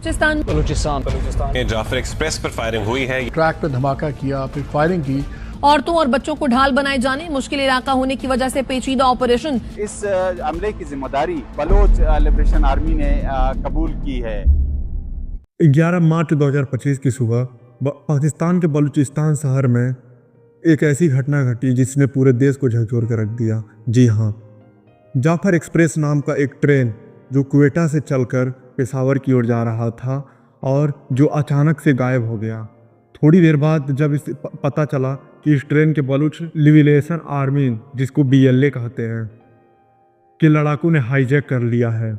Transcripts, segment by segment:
Balochistan Balochistan Jafar express पर firing हुई है। ट्रैक पर धमाका किया, फिर फायरिंग की। औरतों और बच्चों को ढाल बनाए जाने, मुश्किल इलाका होने की वजह से पेचीदा ऑपरेशन। इस हमले की जिम्मेदारी बलोच लिबरेशन आर्मी ने कबूल की है। 11 मार्च 2025 की सुबह पाकिस्तान के बलूचिस्तान शहर में एक ऐसी घटना घटी जिसने पूरे देश को झकझोर कर रख दिया। जी हाँ, जाफर एक्सप्रेस नाम का एक ट्रेन जो क्वेटा से चलकर पेशावर की ओर जा रहा था और जो अचानक से गायब हो गया। थोड़ी देर बाद जब इसे पता चला कि इस ट्रेन के बलूच लिबरेशन आर्मी, जिसको BLA कहते हैं, कि लड़ाकू ने हाईजैक कर लिया है।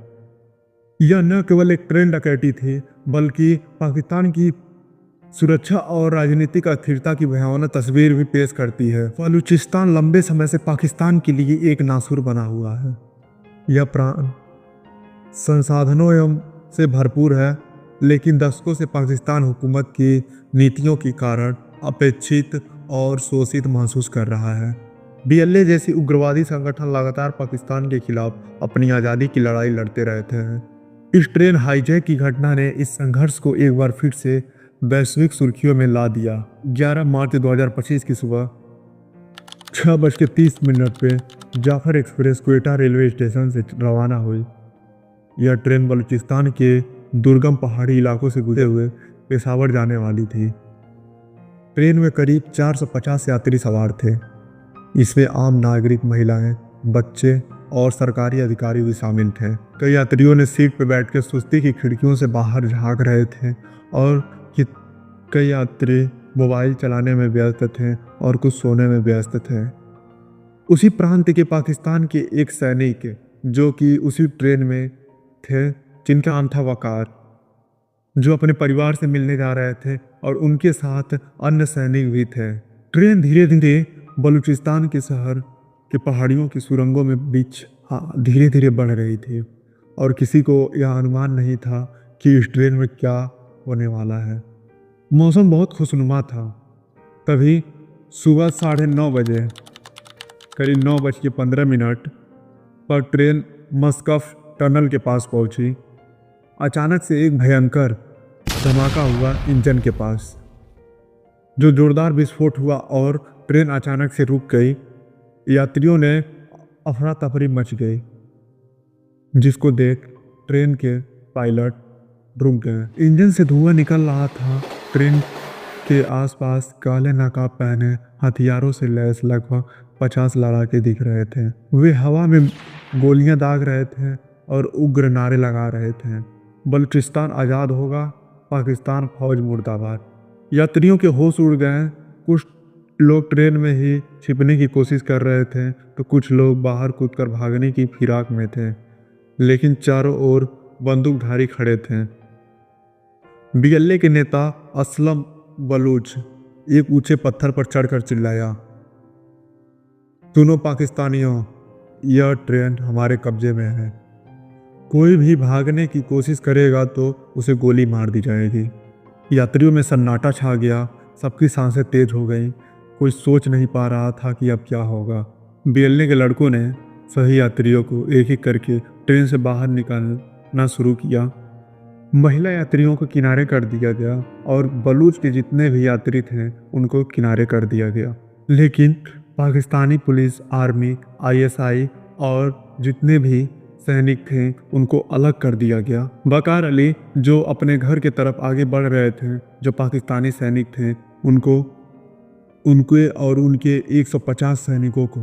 यह न केवल एक ट्रेन डकैती थी बल्कि पाकिस्तान की सुरक्षा और राजनीतिक अस्थिरता की भयावह तस्वीर भी पेश करती है। बलूचिस्तान लंबे समय से पाकिस्तान के लिए एक नासुर बना हुआ है। यह प्रांत संसाधनों एवं से भरपूर है, लेकिन दशकों से पाकिस्तान हुकूमत की नीतियों के कारण अपेक्षित और शोषित महसूस कर रहा है। BLA जैसी उग्रवादी संगठन लगातार पाकिस्तान के खिलाफ अपनी आज़ादी की लड़ाई लड़ते रहते हैं। इस ट्रेन हाईजैक की घटना ने इस संघर्ष को एक बार फिर से वैश्विक सुर्खियों में ला दिया। 11 मार्च 2025 की सुबह 6:30 पे Jaffar express Quetta railway station से रवाना हुई। यह ट्रेन बलूचिस्तान के दुर्गम पहाड़ी इलाकों से गुजरते हुए पेशावर जाने वाली थी। ट्रेन में करीब 450 यात्री सवार थे। इसमें आम नागरिक, महिलाएं, बच्चे और सरकारी अधिकारी भी शामिल थे। कई यात्रियों ने सीट पर बैठकर सुस्ती की खिड़कियों से बाहर झांक रहे थे और कई यात्री मोबाइल चलाने में व्यस्त थे और कुछ सोने में व्यस्त थे। उसी प्रांत के पाकिस्तान के एक सैनिक जो कि उसी ट्रेन में थे, जिनका नाम था वकार, जो अपने परिवार से मिलने जा रहे थे और उनके साथ अन्य सैनिक भी थे। ट्रेन धीरे धीरे बलूचिस्तान के शहर के पहाड़ियों की सुरंगों में बीच धीरे धीरे बढ़ रही थी और किसी को यह अनुमान नहीं था कि इस ट्रेन में क्या होने वाला है। मौसम बहुत खुशनुमा था। तभी सुबह 9:30 बजे, करीब 9:15 पर ट्रेन मस्कफ टनल के पास पहुंची। अचानक से एक भयंकर धमाका हुआ इंजन के पास, जो जोरदार विस्फोट हुआ और ट्रेन अचानक से रुक गई। यात्रियों ने अफरा तफरी मच गई, जिसको देख ट्रेन के पायलट रुक गए। इंजन से धुआं निकल रहा था। ट्रेन के आसपास काले नकाब पहने हथियारों से लैस लगभग 50 लड़ाके दिख रहे थे। वे हवा में गोलियां दाग रहे थे और उग्र नारे लगा रहे थे, बलूचिस्तान आज़ाद होगा, पाकिस्तान फौज मुर्दाबाद। यात्रियों के होश उड़ गए। कुछ लोग ट्रेन में ही छिपने की कोशिश कर रहे थे तो कुछ लोग बाहर कूदकर भागने की फिराक में थे, लेकिन चारों ओर बंदूकधारी खड़े थे। BLA के नेता असलम बलूच एक ऊंचे पत्थर पर चढ़कर चिल्लाया, सुनो पाकिस्तानियों, यह ट्रेन हमारे कब्जे में है। कोई भी भागने की कोशिश करेगा तो उसे गोली मार दी जाएगी। यात्रियों में सन्नाटा छा गया। सबकी सांसें तेज हो गईं। कोई सोच नहीं पा रहा था कि अब क्या होगा। BLA के लड़कों ने सभी यात्रियों को एक एक करके ट्रेन से बाहर निकालना शुरू किया। महिला यात्रियों को किनारे कर दिया गया और बलूच के जितने भी यात्री थे उनको किनारे कर दिया गया। लेकिन पाकिस्तानी पुलिस, आर्मी, ISI और जितने भी सैनिक थे उनको अलग कर दिया गया। वकार अली, जो अपने घर के तरफ आगे बढ़ रहे थे, जो पाकिस्तानी सैनिक थे, उनके और उनके 150 सैनिकों को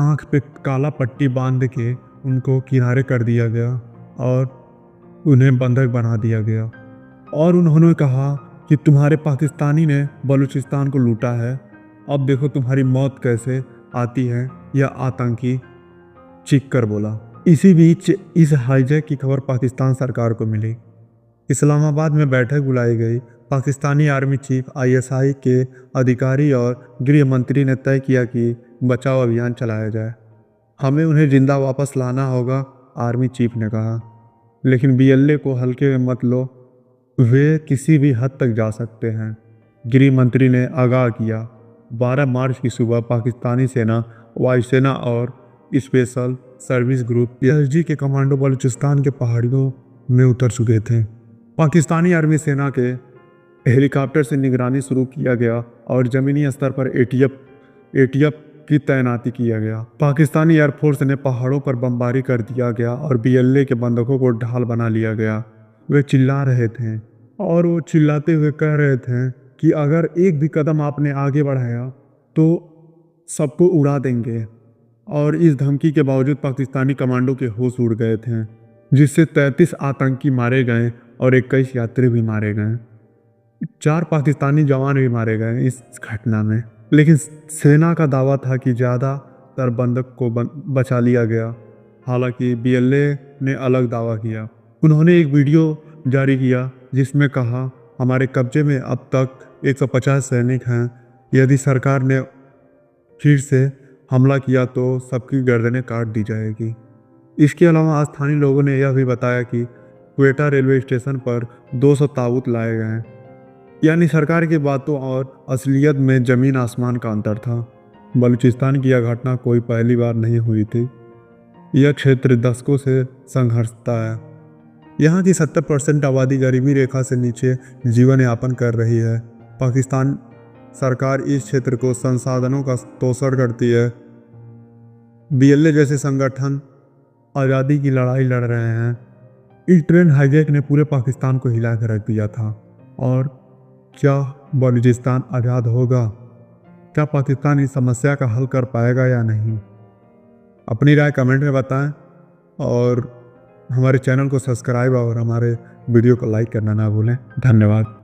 आंख पे काला पट्टी बांध के उनको किनारे कर दिया गया और उन्हें बंधक बना दिया गया। और उन्होंने कहा कि तुम्हारे पाकिस्तानी ने बलूचिस्तान को लूटा है, अब देखो तुम्हारी मौत कैसे आती है। यह आतंकी चीख कर बोला। इसी बीच इस हाईजैक की खबर पाकिस्तान सरकार को मिली। इस्लामाबाद में बैठक बुलाई गई। पाकिस्तानी आर्मी चीफ, ISI के अधिकारी और गृह मंत्री ने तय किया कि बचाव अभियान चलाया जाए। हमें उन्हें जिंदा वापस लाना होगा, आर्मी चीफ ने कहा। लेकिन BLA को हल्के में मत लो, वे किसी भी हद तक जा सकते हैं, गृह मंत्री ने आगाह किया। 12 मार्च की सुबह पाकिस्तानी सेना, वायुसेना और स्पेशल सर्विस ग्रुप SG के कमांडो बलूचिस्तान के पहाड़ियों में उतर चुके थे। पाकिस्तानी आर्मी सेना के हेलीकॉप्टर से निगरानी शुरू किया गया और ज़मीनी स्तर पर एटीएफ की तैनाती किया गया। पाकिस्तानी एयरफोर्स ने पहाड़ों पर बमबारी कर दिया गया और बीएलए के बंदूकों को ढाल बना लिया गया। वे चिल्ला रहे थे और वो चिल्लाते हुए कह रहे थे कि अगर एक भी कदम आपने आगे बढ़ाया तो सबको उड़ा देंगे। और इस धमकी के बावजूद पाकिस्तानी कमांडो के होश उड़ गए थे, जिससे 33 आतंकी मारे गए और 21 यात्री भी मारे गए। 4 पाकिस्तानी जवान भी मारे गए इस घटना में, लेकिन सेना का दावा था कि ज़्यादातर बंदूक को बचा लिया गया। हालांकि बीएलए ने अलग दावा किया। उन्होंने एक वीडियो जारी किया जिसमें कहा, हमारे कब्जे में अब तक 150 सैनिक हैं। यदि सरकार ने फिर से हमला किया तो सबकी गर्दनें काट दी जाएगी। इसके अलावा स्थानीय लोगों ने यह भी बताया कि क्वेटा रेलवे स्टेशन पर 200 ताबूत लाए गए। यानी सरकार की बातों और असलियत में ज़मीन आसमान का अंतर था। बलूचिस्तान की यह घटना कोई पहली बार नहीं हुई थी। यह क्षेत्र दशकों से संघर्षता है। यहाँ की 70% आबादी गरीबी रेखा से नीचे जीवन यापन कर रही है। पाकिस्तान सरकार इस क्षेत्र को संसाधनों का तोड़ करती है। बीएलए जैसे संगठन आज़ादी की लड़ाई लड़ रहे हैं। इस ट्रेन हाईजैक ने पूरे पाकिस्तान को हिला कर रख दिया था। और क्या बलूचिस्तान आज़ाद होगा? क्या पाकिस्तान इस समस्या का हल कर पाएगा या नहीं? अपनी राय कमेंट में बताएं और हमारे चैनल को सब्सक्राइब और हमारे वीडियो को लाइक करना ना भूलें। धन्यवाद।